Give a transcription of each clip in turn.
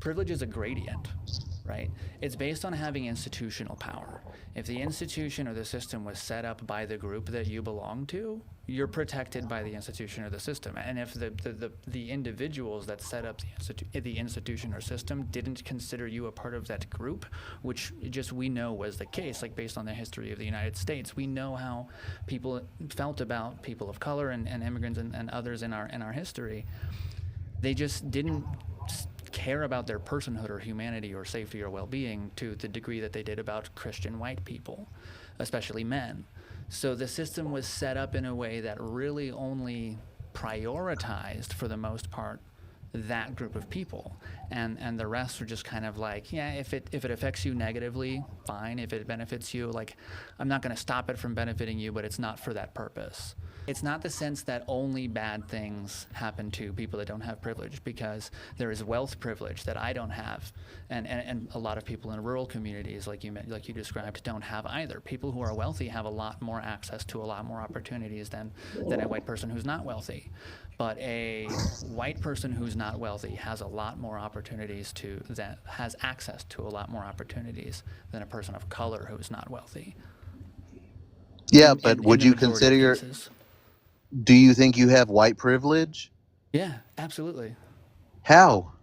privilege is a gradient, right? It's based on having institutional power. If the institution or the system was set up by the group that you belong to, you're protected by the institution or the system. And if the individuals that set up the institution or system didn't consider you a part of that group, which just we know was the case, like based on the history of the United States, we know how people felt about people of color and immigrants and others in our history. They just didn't care about their personhood or humanity or safety or well-being to the degree that they did about Christian white people, especially men. So the system was set up in a way that really only prioritized, for the most part, that group of people, and the rest were just kind of like, yeah, if it affects you negatively, fine. If it benefits you, like, I'm not going to stop it from benefiting you, but it's not for that purpose. It's not the sense that only bad things happen to people that don't have privilege, because there is wealth privilege that I don't have, and a lot of people in rural communities, like you described, don't have either. People who are wealthy have a lot more access to a lot more opportunities than a white person who's not wealthy. But a white person who's not wealthy has a lot more opportunities has access to a lot more opportunities than a person of color who's not wealthy. Yeah, but would the you majority of consider, cases. do you think you have white privilege? Yeah, absolutely. How?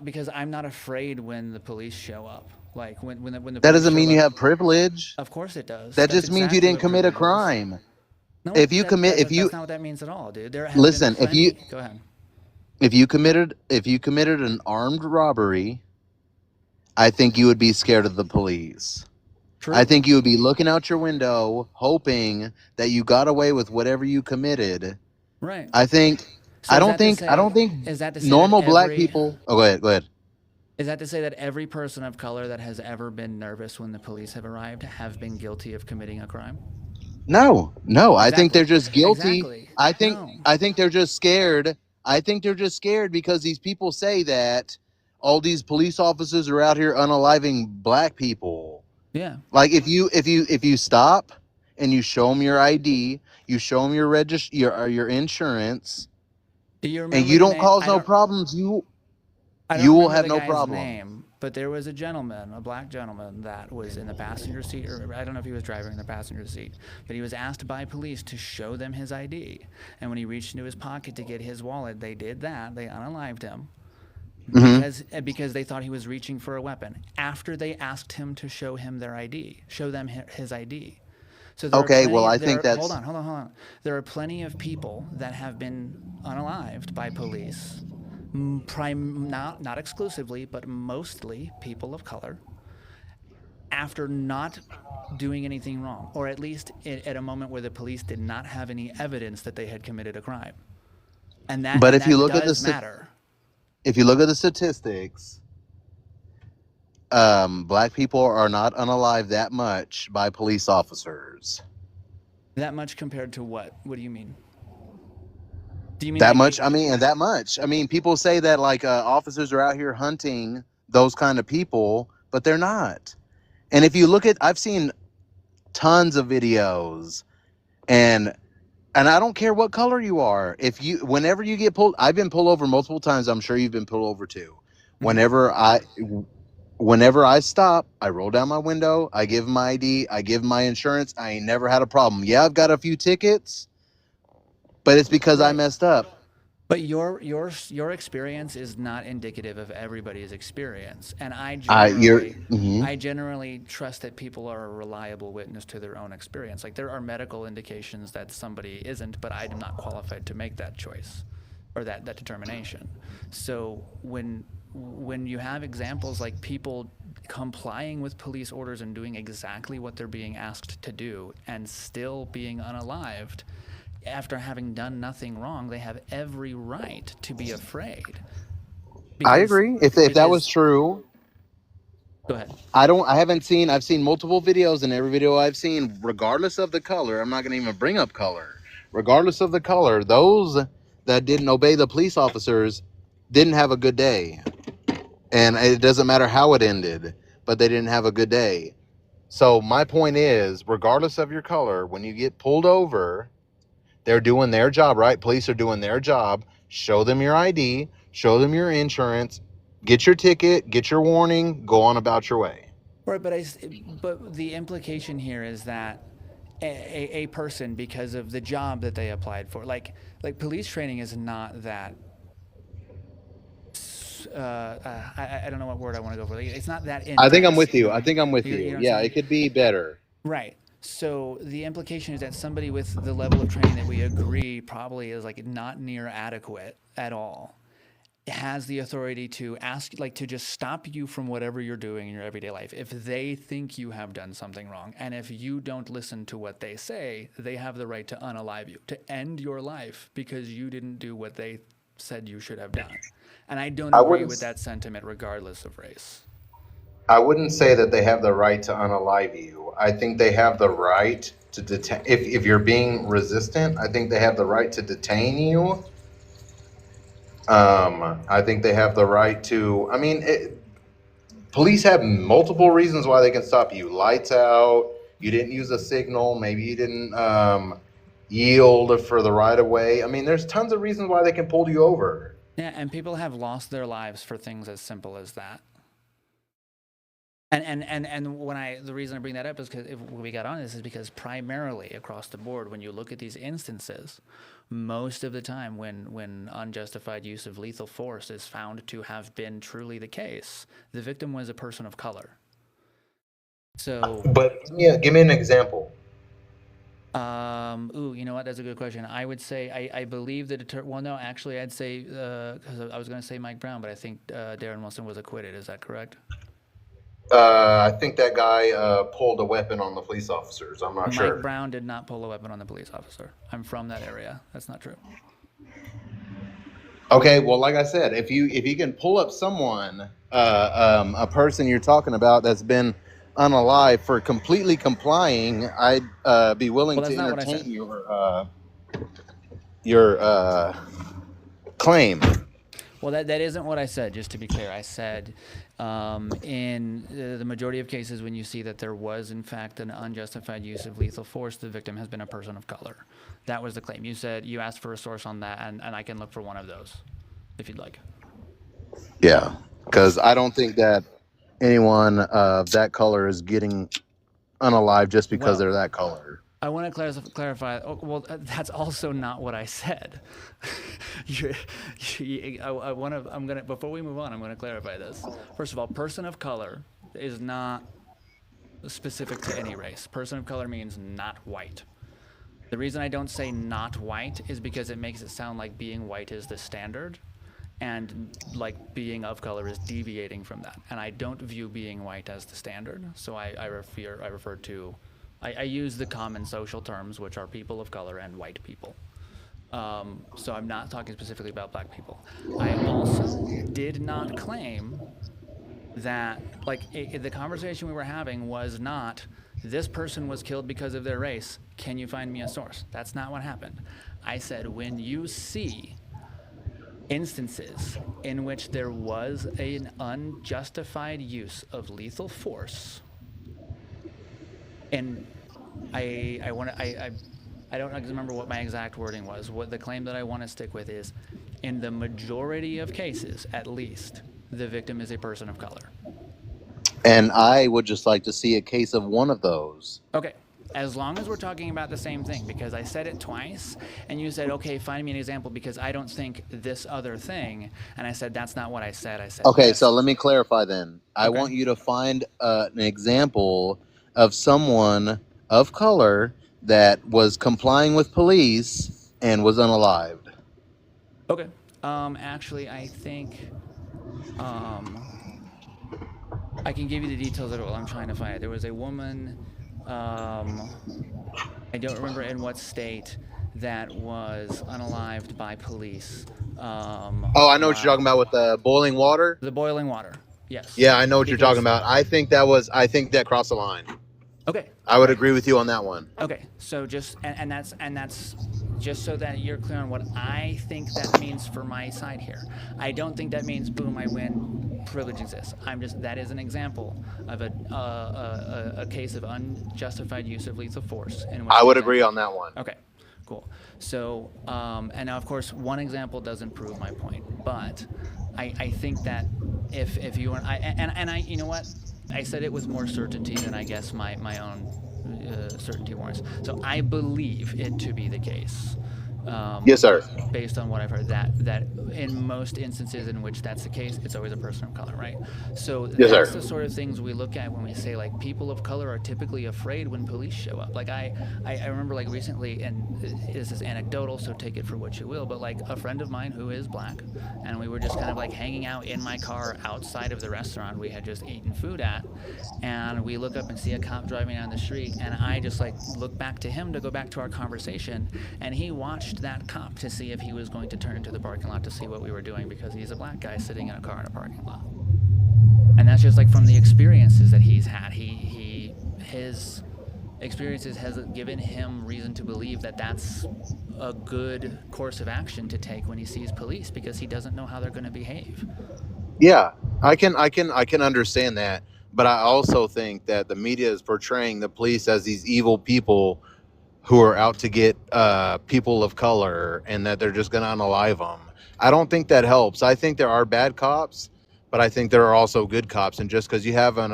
Because I'm not afraid when the police show up. Like when the That police doesn't show mean you up, have privilege. of course it does. That That's just means you exactly didn't what commit a privilege is. crime. No, If you commit, if you that's not what that means at all, dude. There have been listen, plenty. Go ahead. if you committed an armed robbery, I think you would be scared of the police. I True. think you would be looking out your window, hoping that you got away with whatever you committed. Right. I think, So I don't think is that to say that normal black people. Oh, go ahead. is that to say that every person of color that has ever been nervous when the police have arrived have been guilty of committing a crime? No, no. I think they're Exactly. just guilty. Exactly. I think, No. I think they're just scared. I think they're just scared because these people say that all these police officers are out here unaliving black people. Yeah. Like if you stop and you show them your ID, you show them your insurance, Do you and remember you the don't name? cause no problems, I don't you will remember have the no guy's problem. name, but there was a gentleman, a black gentleman, that was in the passenger seat, or I don't know if he was driving in the passenger seat, but he was asked by police to show them his ID. And when he reached into his pocket to get his wallet, they did that. They unalived him Hmm. because they thought he was reaching for a weapon. After they asked him to show him their ID, show them his ID. So Okay, well, I think hold that's on. There are plenty of people that have been unalived by police, not exclusively, but mostly people of color, after not doing anything wrong, or at least at a moment where the police did not have any evidence that they had committed a crime, and but that does matter. if you look at the statistics, black people are not unalive that much by police officers. That much compared to what? What do you mean? Do you mean That like much, I mean, and that much. I mean, people say that like officers are out here hunting those kind of people, but they're not. And if you look at, I've seen tons of videos, and I don't care what color you are. Whenever you get pulled, I've been pulled over multiple times. I'm sure you've been pulled over too. Mhm. Whenever I stop, I roll down my window, I give them my ID, I give them my insurance. I ain't never had a problem. Yeah, I've got a few tickets, but it's because I Right. messed up. But your experience is not indicative of everybody's experience, and Mhm. I generally trust that people are a reliable witness to their own experience. Like there are medical indications that somebody isn't, but I'm not qualified to make that choice or that determination. So when you have examples like people complying with police orders and doing exactly what they're being asked to do and still being unalived after having done nothing wrong, they have every right to be afraid. I Because agree. If that was true, go ahead. I've seen multiple videos, and every video I've seen, regardless of the color, I'm not going to even bring up color. Regardless of the color, those that didn't obey the police officers didn't have a good day. And it doesn't matter how it ended, but they didn't have a good day. So my point is, regardless of your color, when you get pulled over, they're doing their job, right? Police are doing their job. Show them your ID, show them your insurance, Get your ticket, get your warning, go on about your way. Right, but the implication here is that a person, because of the job that they applied for, like police training is not that. I don't know what word I want to go for. Like, it's not that I think I'm intense. with you. I think I'm with You you. know what I'm Yeah, it saying? could be better. Right. So the implication is that somebody with the level of training that we agree probably is like not near adequate at all has the authority to ask, like, to just stop you from whatever you're doing in your everyday life if they think you have done something wrong. And if you don't listen to what they say, they have the right to unalive you, to end your life because you didn't do what they said you should have done. And I don't I agree wouldn't with that sentiment regardless of race. I wouldn't say that they have the right to unalive you. I think they have the right to detain. If you're being resistant, I think they have the right to detain you. I think they have the right to. I mean, police have multiple reasons why they can stop you. Lights out. You didn't use a signal. Maybe you didn't yield for the right of way. I mean, there's tons of reasons why they can pull you over. Yeah, and people have lost their lives for things as simple as that. And when the reason I bring that up is because we got on this is because primarily across the board, when you look at these instances, most of the time when unjustified use of lethal force is found to have been truly the case, the victim was a person of color. So, But yeah, give me an example. you know what? That's a good question. I would say I believe the well, no, actually, I'd say because I was going to say Mike Brown, but I think Darren Wilson was acquitted. Is that correct? I think that guy pulled a weapon on the police officers. I'm not Mike sure. Brown did not pull a weapon on the police officer. I'm from that area. That's not true. Okay, well, like I said, if you can pull up someone, a person you're talking about that's been unalive for completely complying, I'd be willing Well, to that's not what I entertain said. your claim. Well, that isn't what I said, just to be clear. I said in the majority of cases, when you see that there was, in fact, an unjustified use of lethal force, the victim has been a person of color. That was the claim. You asked for a source on that, and I can look for one of those if you'd like. Yeah, because I don't think that anyone of that color is getting unalive just because Well, they're that color. I want to clarify. Oh, well, that's also not what I said. I want to. I'm gonna. Before we move on, I'm going to clarify this. First of all, person of color is not specific to any race. Person of color means not white. The reason I don't say not white is because it makes it sound like being white is the standard, and like being of color is deviating from that. And I don't view being white as the standard. So I refer to. I use the common social terms, which are people of color and white people. So I'm not talking specifically about black people. I also did not claim that, like, the conversation we were having was not, this person was killed because of their race. Can you find me a source? That's not what happened. I said, when you see instances in which there was an unjustified use of lethal force, and I don't remember what my exact wording was. What the claim that I want to stick with is, in the majority of cases, at least, the victim is a person of color. And I would just like to see a case of one of those. Okay, as long as we're talking about the same thing, because I said it twice, and you said, okay, find me an example because I don't think this other thing, and I said, that's not what I said. I said, Okay, this. so let me clarify then. I Okay. want you to find an example of someone of color that was complying with police and was unalived. Okay. Actually, I think I can give you the details of it while I'm trying to find it. There was a woman, I don't remember in what state, that was unalived by police. Oh, I know what you're talking about with the boiling water. The boiling water. Yes. Yeah, I know what you're talking Because about. I think that crossed the line. okay. I would Right. agree with you on that one. Okay. So just and that's just so that you're clear on what I think that means for my side here. I don't think that means boom, I win, privilege exists. That is an example of a case of unjustified use of lethal force in which I would there's agree on that one. Okay, cool. So, and now, of course, one example doesn't prove my point, but I think that if you and I, you know what, I said it with more certainty than I guess my own certainty warrants. So I believe it to be the case, Yes, sir. based on what I've heard, that in most instances in which that's the case, it's always a person of color, right? So Yes, that's sir. the sort of things we look at when we say like people of color are typically afraid when police show up. Like I remember like recently, and this is anecdotal, so take it for what you will, but like a friend of mine who is black, and we were just kind of like hanging out in my car outside of the restaurant we had just eaten food at, and we look up and see a cop driving down the street, and I just like look back to him to go back to our conversation, and he watched that cop to see if he was going to turn into the parking lot to see what we were doing, because he's a black guy sitting in a car in a parking lot. And that's just like from the experiences that he's had. His experiences has given him reason to believe that that's a good course of action to take when he sees police, because he doesn't know how they're going to behave. Yeah, I can understand that, but I also think that the media is portraying the police as these evil people who are out to get people of color, and that they're just going to unalive them. I don't think that helps. I think there are bad cops, but I think there are also good cops. And just because you have an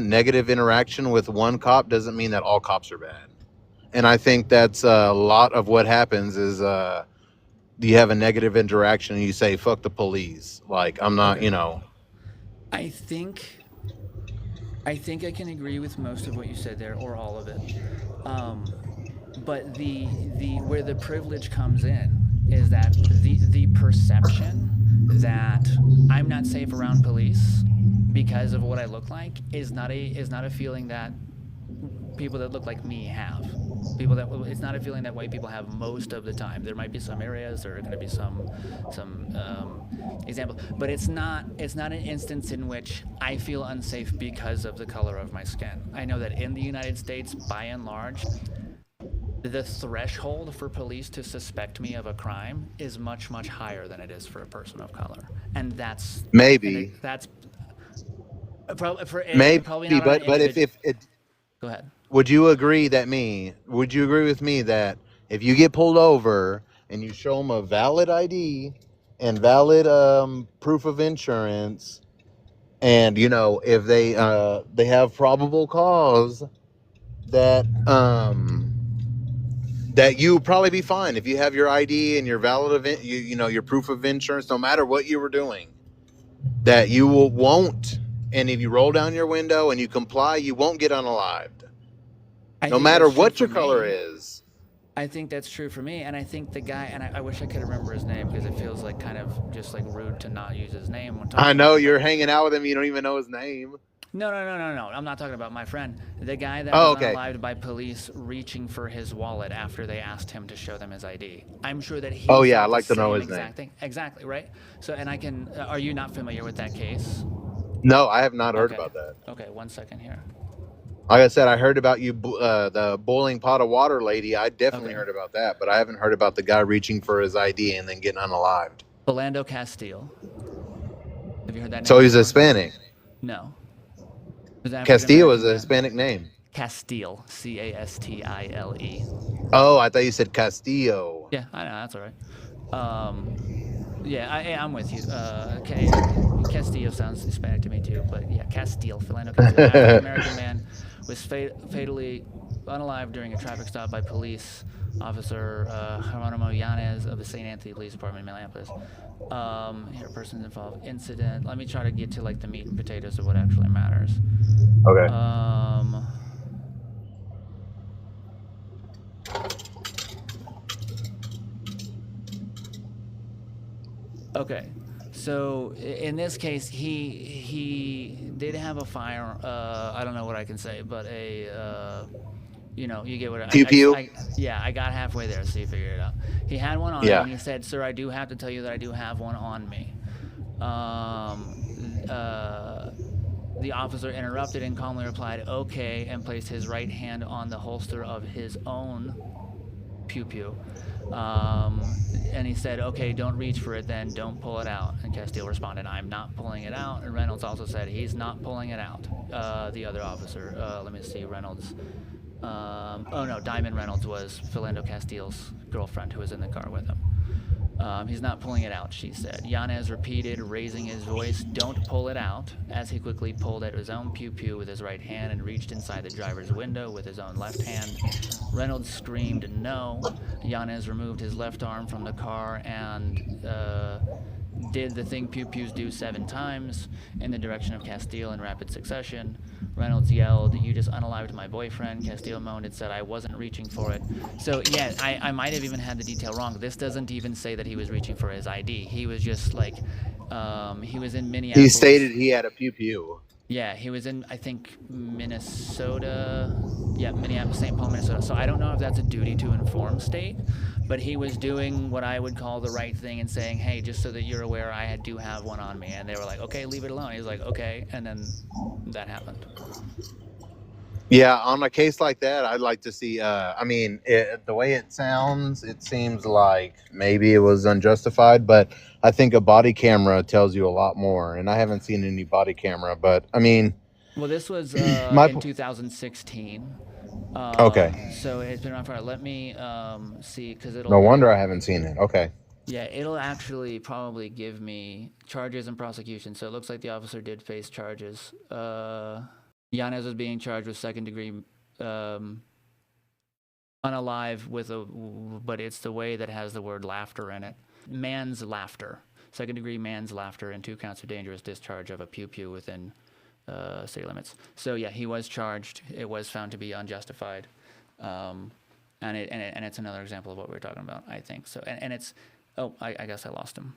negative interaction with one cop, doesn't mean that all cops are bad. And I think that's a lot of what happens is you have a negative interaction and you say fuck the police. Like, I'm not, Okay. you know. I think I think I can agree with most of what you said there, or all of it. Um, but the where the privilege comes in is that the perception that I'm not safe around police because of what I look like is not a feeling that people that look like me have. People that It's not a feeling that white people have most of the time. There might be some areas, there are going to be some examples, but it's not an instance in which I feel unsafe because of the color of my skin. I know that in the United States, by and large, the threshold for police to suspect me of a crime is much higher than it is for a person of color, and Maybe, that's probably maybe, not on an but if individual. if it, Go ahead. would you agree with me that if you get pulled over and you show them a valid ID and valid proof of insurance, and if they have probable cause, that that you probably be fine if you have your ID and your valid event, your proof of insurance, no matter what you were doing, that you won't. And if you roll down your window and you comply, you won't get unalived, I no think matter that's true what for your color me. is. I think that's true for me, and I think the guy, and I wish I could remember his name because it feels like kind of just like rude to not use his name when I talking know about him. But you're hanging out with him, you don't even know his name. no. I'm not talking about my friend. The guy that was Oh, okay. unalived by police reaching for his wallet after they asked him to show them his ID. I'm sure that Oh he yeah, I'd felt the like to know same his name. exact thing. Exactly, right? So, and I can. Are you not familiar with that case? No, I have not heard Okay. about that. Okay. 1 second here. Like I said, I heard about the boiling pot of water lady. I definitely Okay. heard about that, but I haven't heard about the guy reaching for his ID and then getting unalived. Philando Castile. Have you heard that name So he's before? Hispanic. No. He's an African Castillo is American a man. Hispanic name. Castile, Castile. Oh, I thought you said Castillo. Yeah, I know, that's all right. Yeah, I'm with you. Castillo sounds Hispanic to me too, but yeah, Castile, Philando Castile, African American man, was fatally unalive during a traffic stop by police officer Geronimo Yanez of the St. Anthony Police Department in Minneapolis. Here, persons involved, incident. Let me try to get to like the meat and potatoes of what actually matters. Okay. Um, Okay, so in this case, he did have a fire. I don't know what I can say, but you get what Pew pew. yeah, I got halfway there, so you figure it out. He had one on him, Yeah. and he said, "Sir, I do have to tell you that I do have one on me." The officer interrupted and calmly replied, "Okay," and placed his right hand on the holster of his own pew pew. And he said, "Okay, don't reach for it then, don't pull it out." And Castile responded, "I'm not pulling it out." And Reynolds also said, "He's not pulling it out." The other officer, let me see, Reynolds. Oh no, Diamond Reynolds was Philando Castile's girlfriend who was in the car with him. He's not pulling it out, she said. Yanez repeated, raising his voice, "Don't pull it out," as he quickly pulled out his own pew-pew with his right hand and reached inside the driver's window with his own left hand. Reynolds screamed, "No." Yanez removed his left arm from the car and did the thing pew-pews do 7 times in the direction of Castile in rapid succession. Reynolds yelled, "You just unalived my boyfriend." Castile moaned and said, "I wasn't reaching for it." So yeah, I might have even had the detail wrong. This doesn't even say that he was reaching for his ID. He was just like, he was in Minneapolis. He stated he had a pew pew. Yeah, he was in, I think, Minnesota. Yeah, Minneapolis, St. Paul, Minnesota. So I don't know if that's a duty to inform state, but he was doing what I would call the right thing and saying, "Hey, just so that you're aware, I do have one on me." And they were like, "Okay, leave it alone." He's like, "Okay," and then that happened. Yeah, on a case like that, I'd like to see. I mean, the way it sounds, it seems like maybe it was unjustified, but I think a body camera tells you a lot more. And I haven't seen any body camera, but I mean, Well, this was my in 2016. Okay. So it's been around for. Let me see, because No it'll. wonder I haven't seen it. Okay. Yeah, it'll actually probably give me charges and prosecution. So it looks like the officer did face charges. Yanez was being charged with second-degree unalive with a, but it's the way that has the word laughter in it. Man's laughter. Second-degree man's laughter and 2 counts of dangerous discharge of a pew-pew within city limits. So yeah, he was charged. It was found to be unjustified. And it's another example of what we were talking about, I think. So, and it's, oh, I guess I lost him.